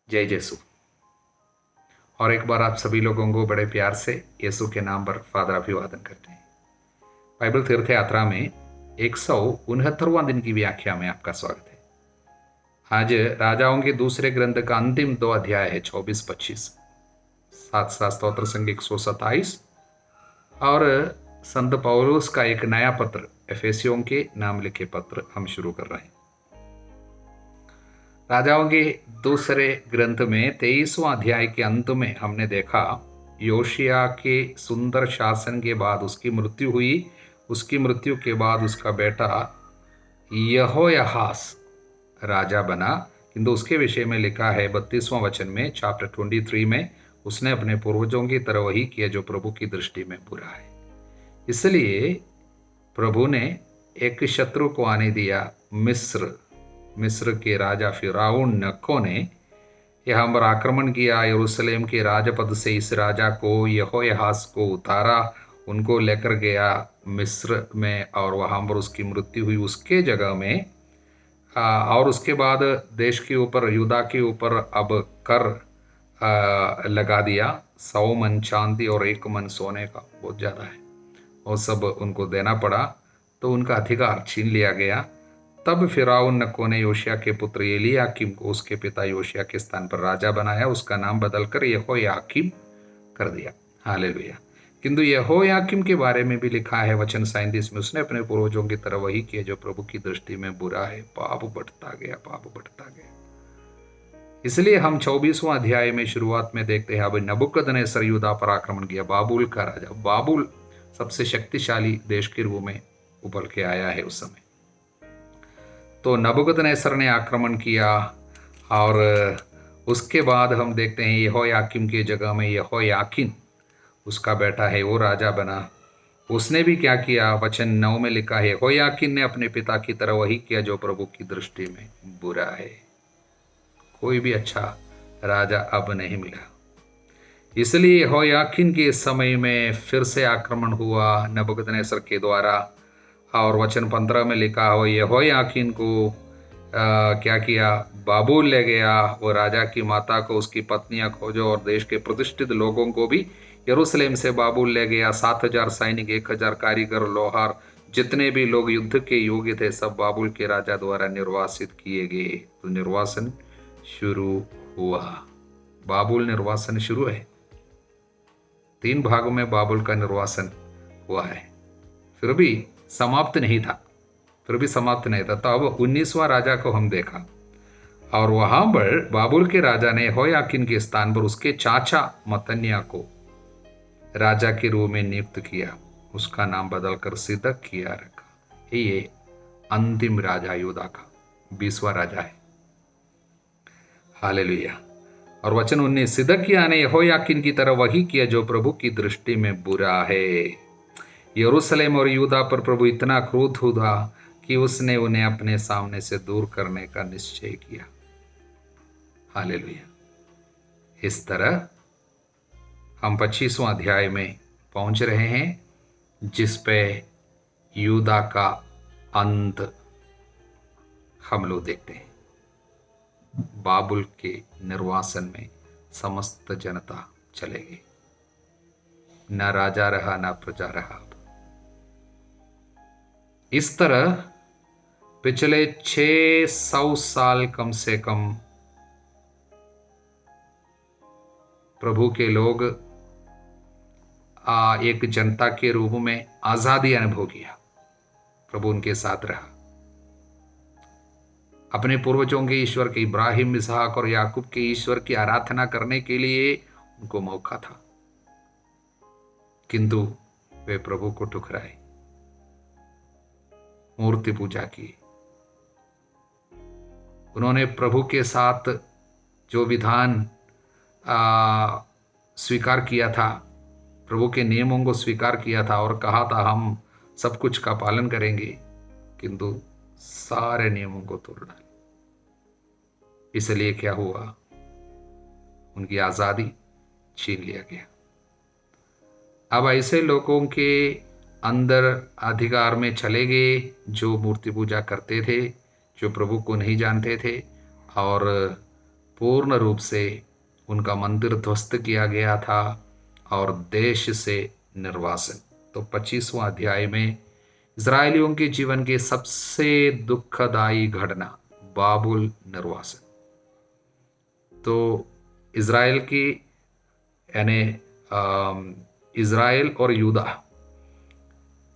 जय यीशु। और एक बार आप सभी लोगों को बड़े प्यार से यीशु के नाम पर फादर अभिवादन करते हैं। बाइबल तीर्थ यात्रा में 169वां दिन की व्याख्या में आपका स्वागत है। आज राजाओं के दूसरे ग्रंथ का अंतिम 2 अध्याय है, 24-25, सात स्तोत्र संघ 127 और संत पौलुस का एक नया पत्र एफेसियों के नाम लिखे पत्र हम शुरू कर रहे हैं। राजाओं के दूसरे ग्रंथ में 23वां अध्याय के अंत में हमने देखा योशिया के सुंदर शासन के बाद उसकी मृत्यु हुई। उसकी मृत्यु के बाद उसका बेटा यहोयाहास राजा बना, किंतु उसके विषय में लिखा है 32वां वचन में चैप्टर 23 में, उसने अपने पूर्वजों की तरह वही किया जो प्रभु की दृष्टि में बुरा है। इसलिए प्रभु ने एक शत्रु को आने दिया, मिस्र के राजा फिरौन नको ने यहाँ पर आक्रमण किया। यरूशलेम के राजपद से इस राजा को यहोयाहास को उतारा, उनको लेकर गया मिस्र में और वहाँ पर उसकी मृत्यु हुई उसके जगह में। और उसके बाद देश के ऊपर, यूदा के ऊपर अब कर लगा दिया। 100 मन चांदी और 1 मन सोने का, बहुत ज़्यादा है, वो सब उनको देना पड़ा, तो उनका अधिकार छीन लिया गया। तब फिरौन नको ने योशिया के पुत्र एलियाकीम को उसके पिता योशिया के स्थान पर राजा बनाया। उसका नाम बदलकर यहोयाकीम कर दिया। हालेलुया। किंतु यहोयाकीम के बारे में भी लिखा है वचन 37 में, उसने अपने पूर्वजों की तरह वही किया जो प्रभु की दृष्टि में बुरा है। पाप बढ़ता गया। इसलिए हम 24वां अध्याय में शुरुआत में देखते हैं, अब नबूकदनेस्सर यहूदा पर आक्रमण किया। बाबुल का राजा, बाबुल सबसे शक्तिशाली देश के रूप में उभर के आया है उस समय। तो नबूकदनेस्सर ने आक्रमण किया और उसके बाद हम देखते हैं यहोयाकीम की जगह में यहोयाकीन उसका बेटा है, वो राजा बना। उसने भी क्या किया, वचन 9 में लिखा है, यहोयाकीन ने अपने पिता की तरह वही किया जो प्रभु की दृष्टि में बुरा है। कोई भी अच्छा राजा अब नहीं मिला। इसलिए यहोयाकीन के समय में फिर से आक्रमण हुआ नबूकदनेस्सर के द्वारा। और वचन 15 में लिखा हो, यहोयाकीन को क्या किया, बाबुल ले गया। वो राजा की माता को, उसकी पत्नियां खोजो, और देश के प्रतिष्ठित लोगों को भी यरूशलेम से बाबुल ले गया। 7000 सैनिक, 1000 कारीगर, लोहार, जितने भी लोग युद्ध के योग्य थे, सब बाबुल के राजा द्वारा निर्वासित किए गए। तो निर्वासन शुरू हुआ। बाबुल निर्वासन शुरू है। 3 भागों में बाबुल का निर्वासन हुआ है, फिर भी समाप्त नहीं था। तो अब 19वां राजा को हम देखा, और वहां पर बाबुल के राजा ने यहोयाकीन के स्थान पर उसके चाचा मत्तन्याह को राजा के रूप में नियुक्त किया। उसका नाम बदलकर सिदकिय्याह रखा। ये अंतिम राजा यहूदा का 20वां राजा है। हालेलुया। और वचन 19, सिदकिय्याह ने यहोयाकीन की तरह वही किया जो प्रभु की दृष्टि में बुरा है। यरूशलेम और यहूदा पर प्रभु इतना क्रोध हुआ कि उसने उन्हें अपने सामने से दूर करने का निश्चय किया। हालेलुया। इस तरह हम 25वां अध्याय में पहुंच रहे हैं, जिस पे यहूदा का अंत हम लोग देखते हैं। बाबुल के निर्वासन में समस्त जनता चले गई, न राजा रहा न प्रजा रहा। इस तरह पिछले 600 साल कम से कम प्रभु के लोग एक जनता के रूप में आजादी अनुभव किया। प्रभु उनके साथ रहा। अपने पूर्वजों के ईश्वर के, इब्राहिम, इसहाक और याकूब के ईश्वर की आराधना करने के लिए उनको मौका था, किंतु वे प्रभु को ठुकराए, मूर्ति पूजा की। उन्होंने प्रभु के साथ जो विधान स्वीकार किया था, प्रभु के नियमों को स्वीकार किया था और कहा था हम सब कुछ का पालन करेंगे, किंतु सारे नियमों को तोड़ डाला। इसलिए क्या हुआ, उनकी आजादी छीन लिया गया। अब ऐसे लोगों के अंदर अधिकार में चले गए जो मूर्ति पूजा करते थे, जो प्रभु को नहीं जानते थे और पूर्ण रूप से उनका मंदिर ध्वस्त किया गया था और देश से निर्वासन। तो 25वां अध्याय में इज़राइलियों के जीवन की सबसे दुखदाई घटना बाबुल निर्वासन। तो इज़राइल की यानी इज़राइल और यूदा,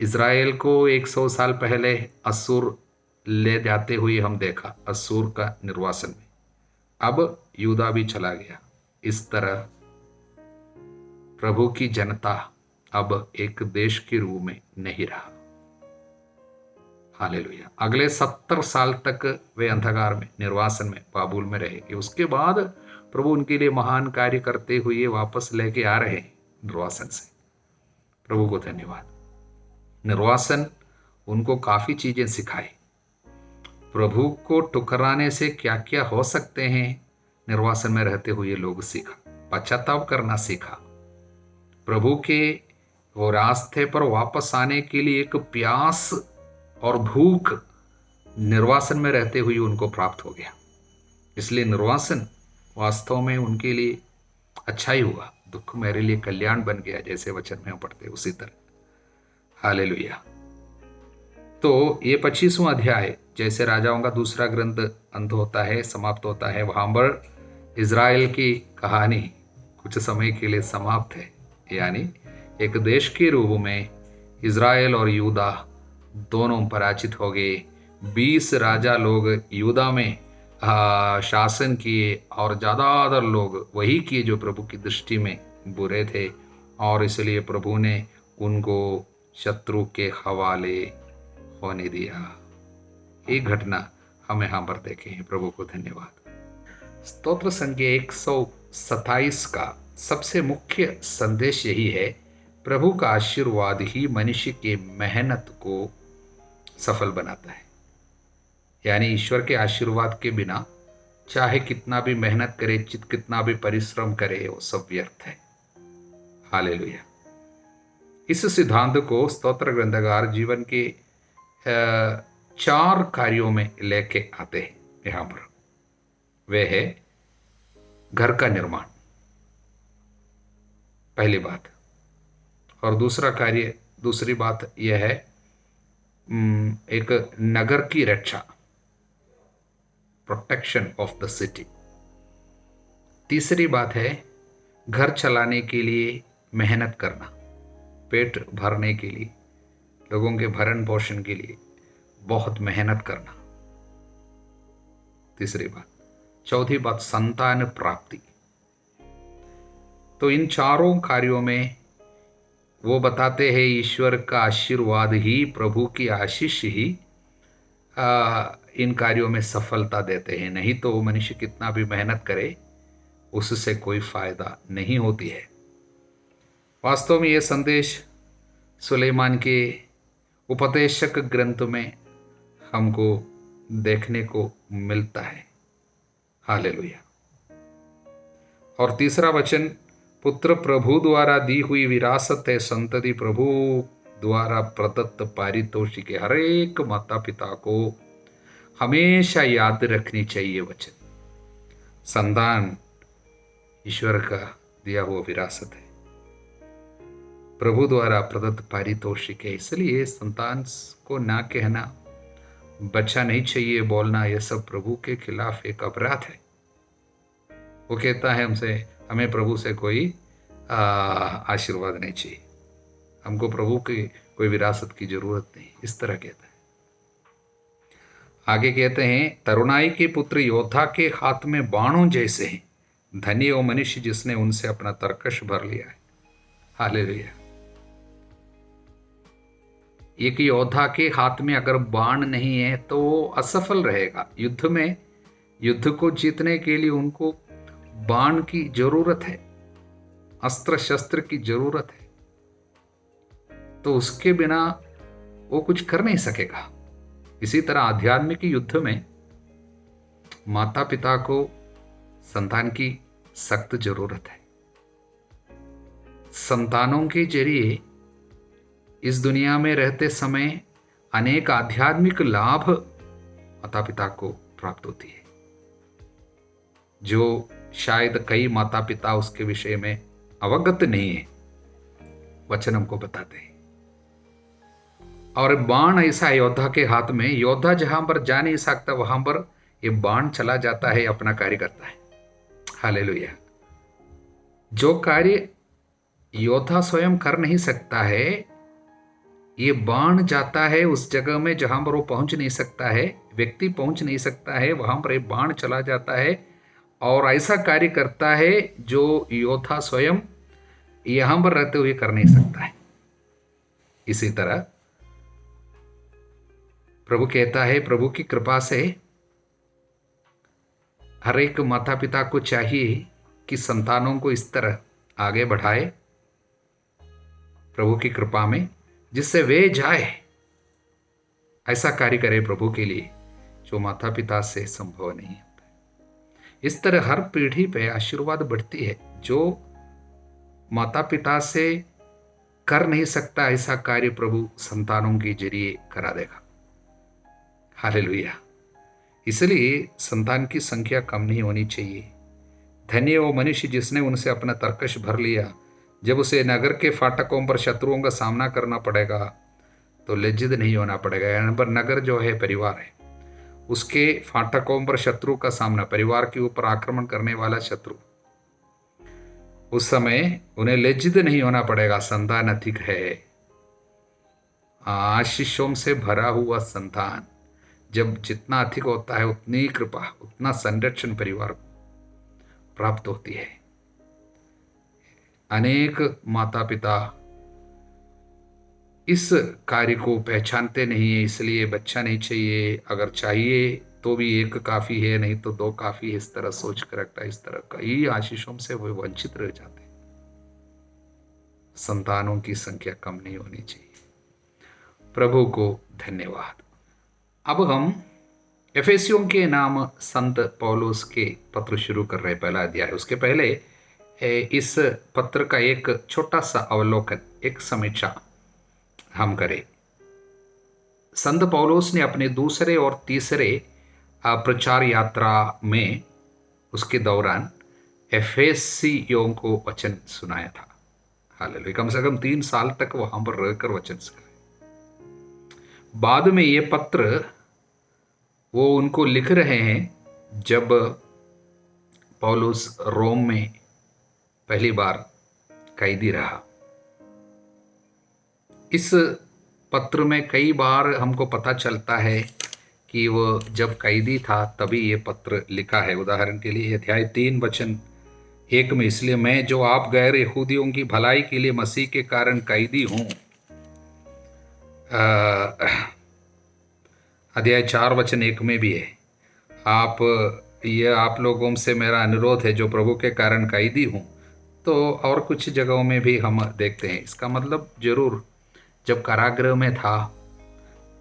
इज़राइल को 100 साल पहले असूर ले जाते हुए हम देखा, असूर का निर्वासन में। अब यूदा भी चला गया। इस तरह प्रभु की जनता अब एक देश के रूप में नहीं रहा। हालेलुया। अगले 70 साल तक वे अंधकार में, निर्वासन में, बाबुल में रहेंगे। उसके बाद प्रभु उनके लिए महान कार्य करते हुए वापस लेके आ रहे हैं निर्वासन से। प्रभु को धन्यवाद। निर्वासन उनको काफी चीजें सिखाई। प्रभु को ठुकराने से क्या क्या हो सकते हैं, निर्वासन में रहते हुए लोग सीखा। पश्चाताप करना सीखा। प्रभु के वो रास्ते पर वापस आने के लिए एक प्यास और भूख निर्वासन में रहते हुए उनको प्राप्त हो गया। इसलिए निर्वासन वास्तव में उनके लिए अच्छा ही हुआ। दुख मेरे लिए कल्याण बन गया, जैसे वचन में हम पढ़ते उसी तरह। हालेलुया। तो ये 25वां अध्याय जैसे राजाओं का दूसरा ग्रंथ अंत होता है, समाप्त होता है, वहां पर इज़राइल की कहानी कुछ समय के लिए समाप्त है। यानी एक देश के रूप में इज़राइल और यूदा दोनों पराजित हो गए। 20 राजा लोग यूदा में शासन किए और ज़्यादातर लोग वही किए जो प्रभु की दृष्टि में बुरे थे, और इसलिए प्रभु ने उनको शत्रु के हवाले होने दिया। एक घटना हम यहाँ पर देखें। प्रभु को धन्यवाद। स्तोत्र संख्या 127 का सबसे मुख्य संदेश यही है, प्रभु का आशीर्वाद ही मनुष्य के मेहनत को सफल बनाता है। यानी ईश्वर के आशीर्वाद के बिना चाहे कितना भी मेहनत करे, कितना भी परिश्रम करे, वो सब व्यर्थ है। हालेलुया। इस सिद्धांत को स्तोत्र ग्रंथकार जीवन के 4 कार्यों में लेके आते हैं यहां पर। वे है घर का निर्माण, पहली बात, और दूसरी बात यह है एक नगर की रक्षा, प्रोटेक्शन ऑफ द सिटी। तीसरी बात है घर चलाने के लिए मेहनत करना, पेट भरने के लिए, लोगों के भरण पोषण के लिए बहुत मेहनत करना। तीसरी बात। चौथी बात संतान प्राप्ति। तो इन चारों कार्यों में वो बताते हैं ईश्वर का आशीर्वाद ही, प्रभु की आशीष ही इन कार्यों में सफलता देते हैं। नहीं तो मनुष्य कितना भी मेहनत करे उससे कोई फायदा नहीं होती है। वास्तव में यह संदेश सुलेमान के उपदेशक ग्रंथ में हमको देखने को मिलता है। हालेलुया। और तीसरा वचन, पुत्र प्रभु द्वारा दी हुई विरासत है, संतति प्रभु द्वारा प्रदत्त पारितोषिक है। हर एक माता पिता को हमेशा याद रखनी चाहिए वचन। संतान ईश्वर का दिया हुआ विरासत है, प्रभु द्वारा प्रदत्त पारितोषिक है। इसलिए संतान को ना कहना, बच्चा नहीं चाहिए बोलना, यह सब प्रभु के खिलाफ एक अपराध है। वो कहता है हमें प्रभु से कोई आशीर्वाद नहीं चाहिए, हमको प्रभु की कोई विरासत की जरूरत नहीं, इस तरह कहता है। आगे कहते हैं, तरुणाई के पुत्र योद्धा के हाथ में बाणों जैसे हैं, धन्य वो मनुष्य जिसने उनसे अपना तरकश भर लिया है। हालेलुया। एक योद्धा के हाथ में अगर बाण नहीं है तो वो असफल रहेगा। युद्ध में, युद्ध को जीतने के लिए उनको बाण की जरूरत है, अस्त्र शस्त्र की जरूरत है, तो उसके बिना वो कुछ कर नहीं सकेगा। इसी तरह आध्यात्मिक युद्ध में माता पिता को संतान की सख्त जरूरत है। संतानों के जरिए इस दुनिया में रहते समय अनेक आध्यात्मिक लाभ माता पिता को प्राप्त होती है। जो शायद कई माता पिता उसके विषय में अवगत नहीं है, वचन हमको बताते हैं। और बाण ऐसा योद्धा के हाथ में, योद्धा जहां पर जा नहीं सकता वहां पर ये बाण चला जाता है, अपना कार्य करता है। हालेलुया। जो कार्य योद्धा स्वयं कर नहीं सकता है, ये बाण जाता है उस जगह में जहां पर वो पहुंच नहीं सकता है, व्यक्ति पहुंच नहीं सकता है, वहां पर ये बाण चला जाता है और ऐसा कार्य करता है जो योद्धा स्वयं यहां पर रहते हुए कर नहीं सकता है। इसी तरह प्रभु कहता है, प्रभु की कृपा से हर एक माता पिता को चाहिए कि संतानों को इस तरह आगे बढ़ाए प्रभु की कृपा में, जिससे वे जाए, ऐसा कार्य करे प्रभु के लिए जो माता पिता से संभव नहीं होता। इस तरह हर पीढ़ी पे आशीर्वाद बढ़ती है। जो माता पिता से कर नहीं सकता ऐसा कार्य प्रभु संतानों के जरिए करा देगा। हालेलुया। इसलिए संतान की संख्या कम नहीं होनी चाहिए। धन्य वो मनुष्य जिसने उनसे अपना तरकश भर लिया। जब उसे नगर के फाटकों पर शत्रुओं का सामना करना पड़ेगा तो लज्जित नहीं होना पड़ेगा। यहाँ पर नगर जो है परिवार है, उसके फाटकों पर शत्रु का सामना, परिवार के ऊपर आक्रमण करने वाला शत्रु, उस समय उन्हें लज्जित नहीं होना पड़ेगा। संतान अधिक है, आशीषों से भरा हुआ संतान जब जितना अधिक होता है उतनी कृपा, उतना संरक्षण परिवार को प्राप्त होती है। अनेक माता पिता इस कार्य को पहचानते नहीं है, इसलिए बच्चा नहीं चाहिए, अगर चाहिए तो भी एक काफी है, नहीं तो दो काफी है, इस तरह सोच कर रखता है। इस तरह कई आशीषों से वे वंचित रह जाते हैं। संतानों की संख्या कम नहीं होनी चाहिए। प्रभु को धन्यवाद। अब हम एफेसियों के नाम संत पौलुस के पत्र शुरू कर रहे हैं, पहला अध्याय। उसके पहले इस पत्र का एक छोटा सा अवलोकन, एक समीक्षा हम करें। संत पौलुस ने अपने दूसरे और तीसरे प्रचार यात्रा में, उसके दौरान एफेसियों को वचन सुनाया था। हालेलुया। कम से कम 3 साल तक वहां पर रहकर वचन सुनाया। बाद में ये पत्र वो उनको लिख रहे हैं जब पौलुस रोम में पहली बार कैदी रहा। इस पत्र में कई बार हमको पता चलता है कि वो जब कैदी था तभी ये पत्र लिखा है। उदाहरण के लिए अध्याय 3 वचन 1 में, इसलिए मैं जो आप गैर यहूदियों की भलाई के लिए मसीह के कारण कैदी हूँ। अध्याय 4 वचन 1 में भी है, आप लोगों से मेरा अनुरोध है जो प्रभु के कारण कैदी हूँ। तो और कुछ जगहों में भी हम देखते हैं। इसका मतलब जरूर जब कारागृह में था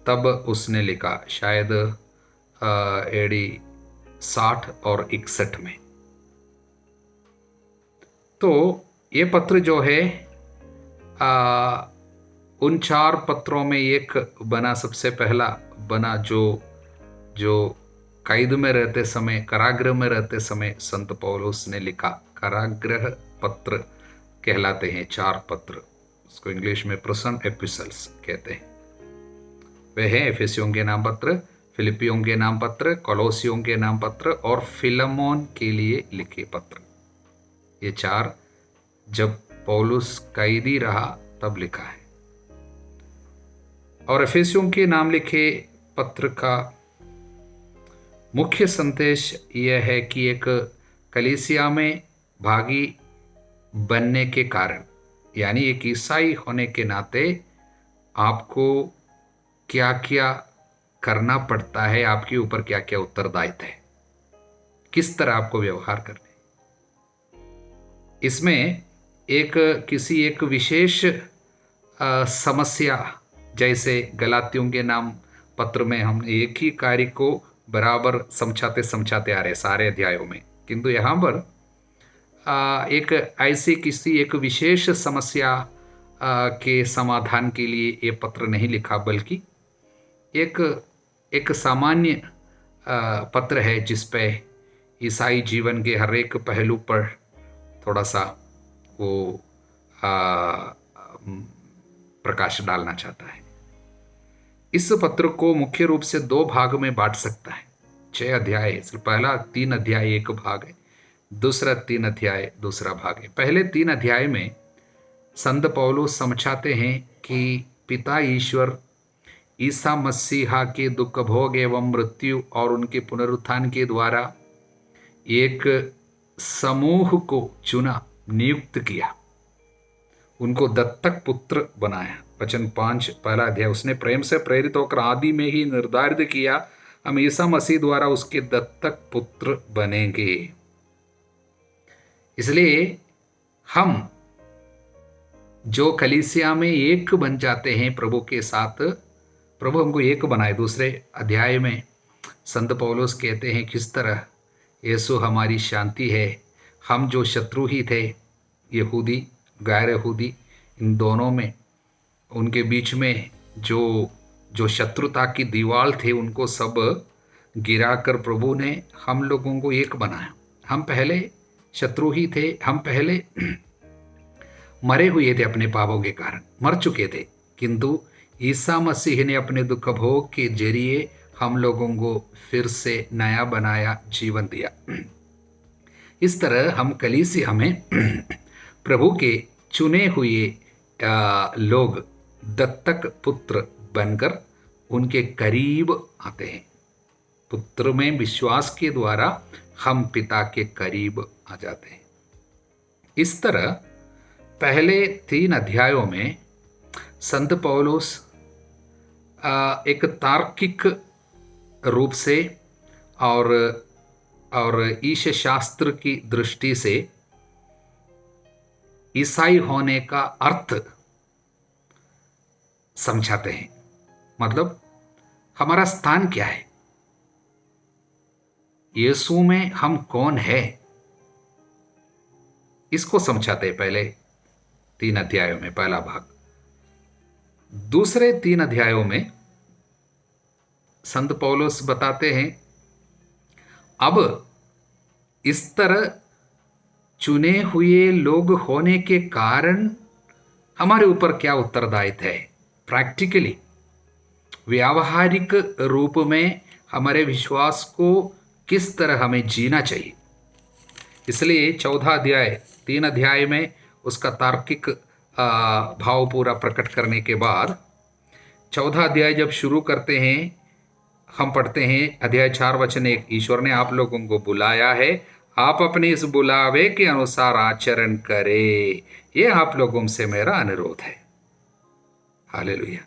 तब उसने लिखा, शायद एडी 60 और 61 में। तो ये पत्र जो है उन 4 पत्रों में एक बना, सबसे पहला बना जो कैद में रहते समय, कारागृह में रहते समय संत पौलुस ने लिखा। कारागृह पत्र कहलाते हैं 4 पत्र, उसको इंग्लिश में प्रिजन एपिसल्स कहते हैं। वे हैं एफेसियों के नाम पत्र, फिलिपियों के नाम पत्र, कोलोसियों के नाम पत्र और फिलमोन के लिए लिखे पत्र। ये 4 जब पौलुस कैदी रहा तब लिखा है। और एफेसियों के नाम लिखे पत्र का मुख्य संदेश यह है कि एक कलीसिया में भागी बनने के कारण, यानी एक ईसाई होने के नाते आपको क्या क्या करना पड़ता है, आपके ऊपर क्या क्या उत्तरदायित्व है, किस तरह आपको व्यवहार करने। इसमें किसी एक विशेष समस्या, जैसे गलातियों के नाम पत्र में हम एक ही कार्य को बराबर समझाते आ रहे सारे अध्यायों में, किंतु यहाँ पर एक विशेष समस्या के समाधान के लिए ये पत्र नहीं लिखा, बल्कि एक सामान्य पत्र है जिस पे ईसाई जीवन के हर एक पहलू पर थोड़ा सा वो प्रकाश डालना चाहता है। इस पत्र को मुख्य रूप से 2 भाग में बांट सकता है। 6 अध्याय, पहला 3 अध्याय एक भाग है, दूसरा 3 अध्याय दूसरा भाग है। पहले 3 अध्याय में संत पौलुस समझाते हैं कि पिता ईश्वर ईसा मसीहा के दुख भोग एवं मृत्यु और उनके पुनरुत्थान के द्वारा एक समूह को चुना, नियुक्त किया, उनको दत्तक पुत्र बनाया। वचन 5 पहला अध्याय, उसने प्रेम से प्रेरित होकर आदि में ही निर्धारित किया हम ईसा मसीह द्वारा उसके दत्तक पुत्र बनेंगे। इसलिए हम जो कलीसिया में एक बन जाते हैं प्रभु के साथ, प्रभु हमको एक बनाए। दूसरे अध्याय में संत पौलुस कहते हैं किस तरह यीशु हमारी शांति है। हम जो शत्रु ही थे, यहूदी गैर यहूदी, इन दोनों में, उनके बीच में जो शत्रुता की दीवार थे, उनको सब गिराकर प्रभु ने हम लोगों को एक बनाया। हम पहले शत्रु ही थे, हम पहले मरे हुए थे अपने पापों के कारण, मर चुके थे, किंतु ईसा मसीह ने अपने दुख भोग के जरिए हम लोगों को फिर से नया बनाया, जीवन दिया। इस तरह हम कलीसिया में प्रभु के चुने हुए लोग दत्तक पुत्र बनकर उनके करीब आते हैं। पुत्र में विश्वास के द्वारा हम पिता के करीब आ जाते हैं। इस तरह पहले 3 अध्यायों में संत पौलुस एक तार्किक रूप से और ईश शास्त्र की दृष्टि से ईसाई होने का अर्थ समझाते हैं। मतलब हमारा स्थान क्या है, यीशु में हम कौन है, इसको समझाते हैं पहले 3 अध्यायों में, पहला भाग। दूसरे 3 अध्यायों में संत पौलुस बताते हैं अब इस तरह चुने हुए लोग होने के कारण हमारे ऊपर क्या उत्तरदायित्व है। प्रैक्टिकली, व्यावहारिक रूप में हमारे विश्वास को किस तरह हमें जीना चाहिए। इसलिए 14 अध्याय 3 अध्याय में उसका तार्किक भाव पूरा प्रकट करने के बाद 14 अध्याय जब शुरू करते हैं, हम पढ़ते हैं अध्याय 4 वचन 1, ईश्वर ने आप लोगों को बुलाया है, आप अपने इस बुलावे के अनुसार आचरण करें, ये आप लोगों से मेरा अनुरोध है। हालेलुया।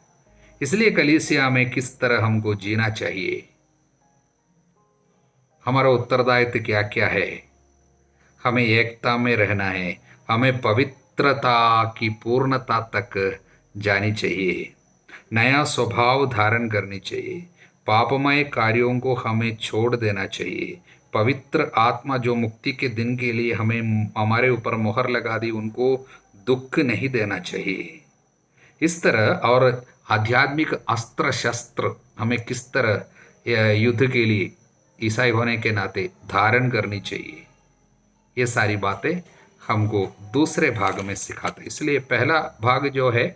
इसलिए कलीसिया में किस तरह हमको जीना चाहिए, हमारा उत्तरदायित्व क्या क्या है। हमें एकता में रहना है, हमें पवित्रता की पूर्णता तक जानी चाहिए, नया स्वभाव धारण करनी चाहिए, पापमय कार्यों को हमें छोड़ देना चाहिए। पवित्र आत्मा जो मुक्ति के दिन के लिए हमारे ऊपर मोहर लगा दी, उनको दुख नहीं देना चाहिए। इस तरह और आध्यात्मिक अस्त्र शस्त्र हमें किस तरह युद्ध के लिए ईसाई होने के नाते धारण करनी चाहिए, ये सारी बातें हमको दूसरे भाग में सिखाते। इसलिए पहला भाग जो है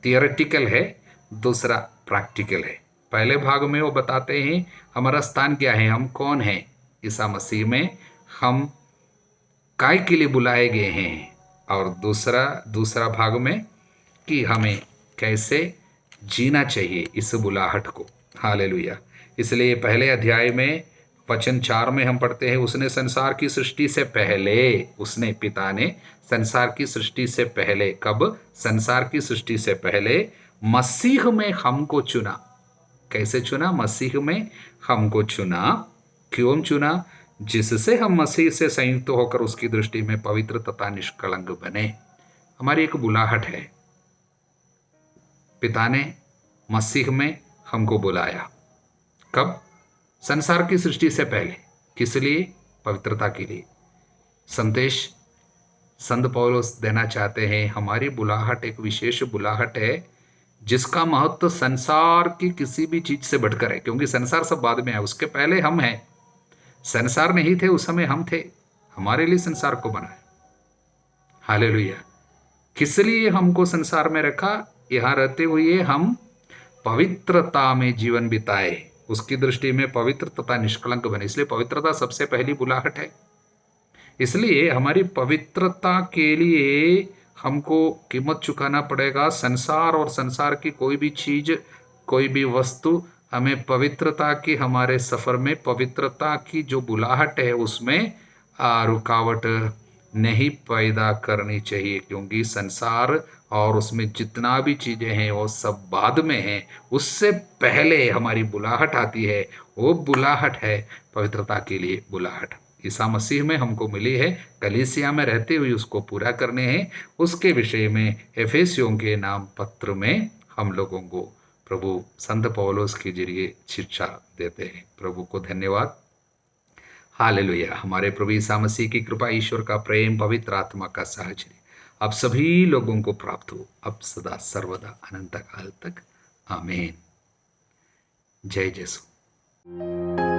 थियोरेटिकल है, दूसरा प्रैक्टिकल है। पहले भाग में वो बताते हैं हमारा स्थान क्या है, हम कौन हैं ईसा मसीह में, हम काय के लिए बुलाए गए हैं, और दूसरा भाग में कि हमें कैसे जीना चाहिए इस बुलाहट को। हालेलुया। इसलिए पहले अध्याय में वचन 4 में हम पढ़ते हैं, उसने संसार की सृष्टि से पहले, उसने पिता ने संसार की सृष्टि से पहले, कब? संसार की सृष्टि से पहले मसीह में हमको चुना। कैसे चुना? मसीह में हमको चुना। क्यों चुना? जिससे हम मसीह से संयुक्त होकर उसकी दृष्टि में पवित्र तथा निष्कलंक बने। हमारी एक बुलाहट है, पिता ने मसीह में हमको बुलाया। कब? संसार की सृष्टि से पहले। किस लिए? पवित्रता के लिए। संदेश संत पौलुस देना चाहते हैं, हमारी बुलाहट एक विशेष बुलाहट है जिसका महत्व संसार की किसी भी चीज से बढ़कर है, क्योंकि संसार सब बाद में है, उसके पहले हम हैं। संसार नहीं थे उस समय, हम थे, हमारे लिए संसार को बनाया। हालेलुया। किस लिए हमको संसार में रखा? यहाँ रहते हुए हम पवित्रता में जीवन बिताए, उसकी दृष्टि में पवित्र तथा निष्कलंक बने। इसलिए पवित्रता सबसे पहली बुलाहट है। इसलिए हमारी पवित्रता के लिए हमको कीमत चुकाना पड़ेगा। संसार और संसार की कोई भी चीज, कोई भी वस्तु हमें पवित्रता की, हमारे सफर में पवित्रता की जो बुलाहट है उसमें रुकावट नहीं पैदा करनी चाहिए, क्योंकि संसार और उसमें जितना भी चीजें हैं वो सब बाद में हैं। उससे पहले हमारी बुलाहट आती है, वो बुलाहट है पवित्रता के लिए बुलाहट। ईसा मसीह में हमको मिली है, कलीसिया में रहते हुए उसको पूरा करने हैं। उसके विषय में एफेसियों के नाम पत्र में हम लोगों को प्रभु संत पौलुस के जरिए शिक्षा देते हैं। प्रभु को धन्यवाद। हालेलुया। हमारे प्रभु ईसा मसीह की कृपा, ईश्वर का प्रेम, पवित्र आत्मा का साहचर्य आप सभी लोगों को प्राप्त हो, अब सदा सर्वदा अनंत काल तक। आमीन। जय यीशु।